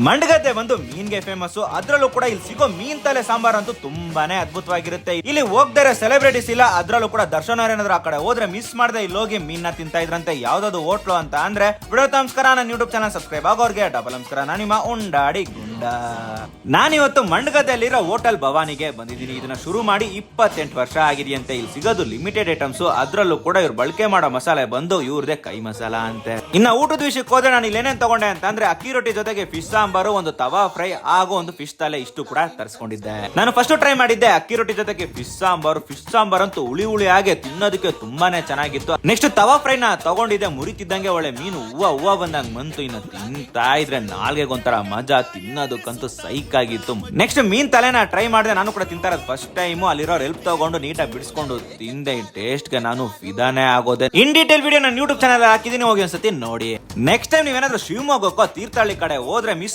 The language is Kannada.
ಮಂಡಗದ್ದೆ ಬಂದು ಮೀನ್ಗೆ ಫೇಮಸ್. ಅದ್ರಲ್ಲೂ ಕೂಡ ಇಲ್ಲಿ ಸಿಗೋ ಮೀನ್ ತಲೆ ಸಾಂಬಾರ್ ಅಂತೂ ತುಂಬಾನೇ ಅದ್ಭುತವಾಗಿರುತ್ತೆ. ಇಲ್ಲಿ ಹೋಗ್ದರೆ ಸೆಲೆಬ್ರಿಟೀಸ್ ಇಲ್ಲ, ಅದ್ರಲ್ಲೂ ಕೂಡ ದರ್ಶನ್ ಏನಾದ್ರು ಆ ಕಡೆ ಹೋದ್ರೆ ಮಿಸ್ ಮಾಡದೆ ಇಲ್ಲಿ ಹೋಗಿ ಮೀನ್ನ ತಿಂತಾ ಇದ್ರಂತೆ. ಯಾವ್ದಾದ್ರು ಹೋಟ್ಲು ಅಂತ ಅಂದ್ರೆ ವಿಡಿಯೋ ನಮಸ್ಕಾರ, ನನ್ನ ಯೂಟ್ಯೂಬ್ ಚಾನಲ್ ಸಬ್ಸ್ಕ್ರೈಬ್ ಆಗೋರ್ಗೆ ಡಬಲ್ ನಮಸ್ಕಾರ. ನಾನು ನಿಮ್ಮ ಉಂಡಾಡಿ ಗುಂಡ. ನಾನಿವತ್ತು ಮಂಡಗದ್ದೆಯಲ್ಲಿರೋ ಹೋಟೆಲ್ ಭವಾನಿಗೆ ಬಂದಿದ್ದೀನಿ. ಇದನ್ನ ಶುರು ಮಾಡಿ 28 ವರ್ಷ ಆಗಿದೆಯಂತೆ. ಇಲ್ಲಿ ಸಿಗೋದು ಲಿಮಿಟೆಡ್ ಐಟಮ್ಸ್, ಅದ್ರಲ್ಲೂ ಕೂಡ ಇವ್ರು ಬಳಕೆ ಮಾಡೋ ಮಸಾಲೆ ಬಂದು ಇವ್ರದೇ ಕೈ ಮಸಾಲ ಅಂತೆ. ಇನ್ನ ಊಟದ ವಿಷಯಕ್ಕೆ ಹೋದ್ರೆ ನಾನು ಇಲ್ಲಿ ಏನೇನ್ ತಗೊಂಡೆ ಅಂತ ಅಂದ್ರೆ ಅಕ್ಕಿ ರೊಟ್ಟಿ ಜೊತೆಗೆ ಫಿಶ್ ಸಾಂಬಾರು, ಒಂದು ತವಾ ಫ್ರೈ ಹಾಗೂ ಒಂದು ಫಿಶ್ ತಲೆ, ಇಷ್ಟು ಕೂಡ ತರಿಸ್ಕೊಂಡಿದ್ದೆ. ನಾನು ಫಸ್ಟ್ ಟ್ರೈ ಮಾಡಿದ್ದೆ ಅಕ್ಕಿ ರೊಟ್ಟಿ ಜೊತೆಗೆ ಫಿಶ್ ಸಾಂಬಾರು. ಫಿಶ್ ಸಾಂಬಾರ್ ಅಂತೂ ಹುಳಿ ಹುಳಿ ಹಾಗೆ ತಿನ್ನೋದಕ್ಕೆ ತುಂಬಾನೇ ಚೆನ್ನಾಗಿತ್ತು. ನೆಕ್ಸ್ಟ್ ತವಾ ಫ್ರೈ ನ ತಗೊಂಡಿದ್ದೆ. ಮುರಿತಿದ್ದಂಗೆ ಒಳ್ಳೆ ಮೀನು ಹೂವ ಬಂದಂಗ್ ಬಂತು. ಇನ್ನು ತಿಂತಾ ಇದ್ರೆ ನಾಲ್ಗೆಗೆ ಒಂಥರ ಮಜಾ, ತಿನ್ನೋದಕ್ಕಂತೂ ಸೈಕ್ ಆಗಿತ್ತು. ನೆಕ್ಸ್ಟ್ ಮೀನ್ ತಲೆನ ಟ್ರೈ ಮಾಡಿದೆ. ನಾನು ಕೂಡ ತಿಂತಾ ಇರೋದು ಫಸ್ಟ್ ಟೈಮ್. ಅಲ್ಲಿರೋ ಹೆಲ್ಪ್ ತಗೊಂಡು ನೀಟಾಗಿ ಬಿಡಿಸ್ಕೊಂಡು ತಿಂದೆ. ಟೇಸ್ಟ್ ಗೆ ನಾನು ಫಿದಾನೇ ಆಗೋದೆ. ಇನ್ ಡೀಟೇಲ್ ವಿಡಿಯೋ ನಾನು ಯೂಟ್ಯೂಬ್ ಚಾನಲ್ ಹಾಕಿದೀನಿ, ಹೋಗಿ ಒಂದ್ಸತಿ ನೋಡಿ. ನೆಕ್ಸ್ಟ್ ಟೈಮ್ ನೀವೇನಾದ್ರೂ ಶಿವಮೊಗ್ಗಕ್ಕೋ ತೀರ್ಥಹಳ್ಳಿ ಕಡೆ ಹೋದ್ರೆ ಮಿಸ್